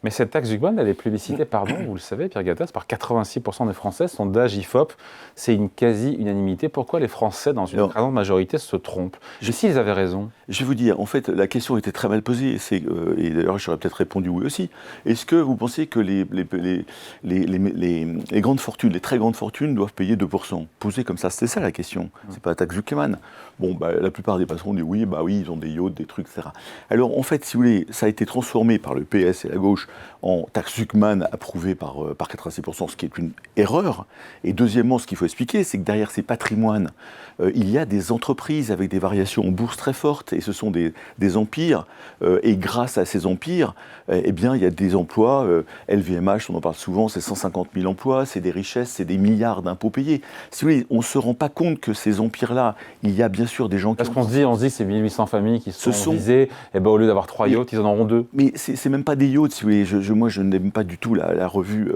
Mais cette taxe Zucman, elle est plébiscitée, pardon, vous le savez, Pierre Gattaz, par 86% des Français. Sondage IFOP, c'est une quasi-unanimité. Pourquoi les Français, dans une écrasante majorité, se trompent? Et s'ils avaient raison? Je vais vous dire, en fait, la question était très mal posée, et d'ailleurs j'aurais peut-être répondu oui aussi. Est-ce que vous pensez que les grandes fortunes, les très grandes fortunes doivent payer 2%? Posé comme ça, c'était ça la question. C'est pas la taxe Zucman. Bon, la plupart des patrons disent oui, ils ont des yachts, des trucs, etc. Alors en fait, si vous voulez, ça a été transformé par le PS et la gauche en taxe Zucman approuvée par 86%, ce qui est une erreur. Et deuxièmement, ce qu'il faut expliquer, c'est que derrière ces patrimoines, il y a des entreprises avec des variations en bourse très fortes, et ce sont des empires, et grâce à ces empires, eh bien, il y a des emplois, LVMH, on en parle souvent, c'est 150 000 emplois, c'est des richesses, c'est des milliards d'impôts payés. Si vous voulez, on ne se rend pas compte que ces empires-là, il y a bien sûr des gens qui... Parce qu'on se dit que c'est 1800 familles qui sont visées, et ben, au lieu d'avoir 3 yachts, ils en auront 2. Mais c'est même pas des yachts, si vous voulez. Moi, je n'aime pas du tout la revue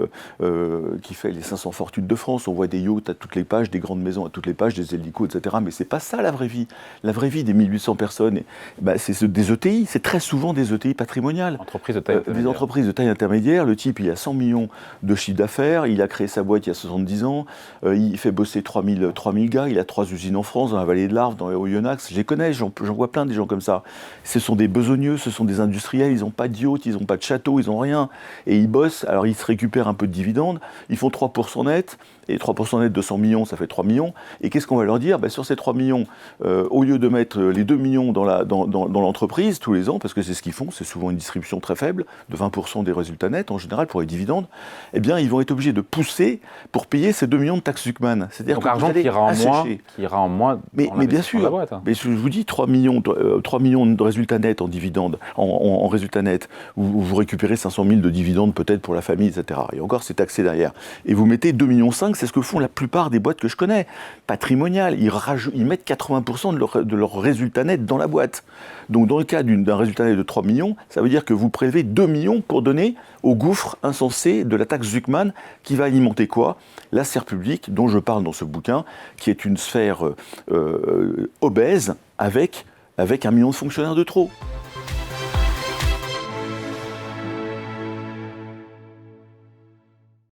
qui fait les 500 fortunes de France. On voit des yachts à toutes les pages, des grandes maisons à toutes les pages, des hélicos, etc. Mais c'est pas ça la vraie vie. La vraie vie des 1800 personnes, c'est des ETI. C'est très souvent des ETI patrimoniales. Entreprises de taille intermédiaire. Des entreprises de taille intermédiaire. Le type, il a 100 millions de chiffre d'affaires. Il a créé sa boîte il y a 70 ans. Il fait bosser 3000 gars. Il a 3 usines en France, dans la vallée de l'Arve, dans les Oyonnax. Je les connais, j'en vois plein des gens comme ça. Ce sont des besogneux, ce sont des industriels. Ils n'ont pas de yacht, ils n'ont pas de château, ils n'ont rien. Et ils bossent. Alors, ils se récupèrent un peu de dividendes. Ils font 3% net. Et 3% net de 100 millions, ça fait 3 millions. Et qu'est-ce qu'on va leur dire? Sur ces 3 millions, au lieu de mettre les 2 millions dans l'entreprise tous les ans, parce que c'est ce qu'ils font, c'est souvent une distribution très faible, de 20% des résultats nets en général pour les dividendes, eh bien ils vont être obligés de pousser pour payer ces 2 millions de taxes Zucman. C'est-à-dire que l'argent qui ira en moins mais bien sûr, mais je vous dis 3 millions de résultats nets en dividendes, en résultats nets, où vous récupérez 500 000 de dividendes peut-être pour la famille, etc. Et encore, c'est taxé derrière. Et vous mettez 2,5 millions, c'est ce que font la plupart des boîtes que je connais, patrimoniales. Ils mettent 80% de leur résultat net dans la boîte. Donc dans le cas d'un résultat net de 3 millions, ça veut dire que vous prélevez 2 millions pour donner au gouffre insensé de la taxe Zucman qui va alimenter quoi? La sphère publique, dont je parle dans ce bouquin, qui est une sphère obèse avec 1 million de fonctionnaires de trop.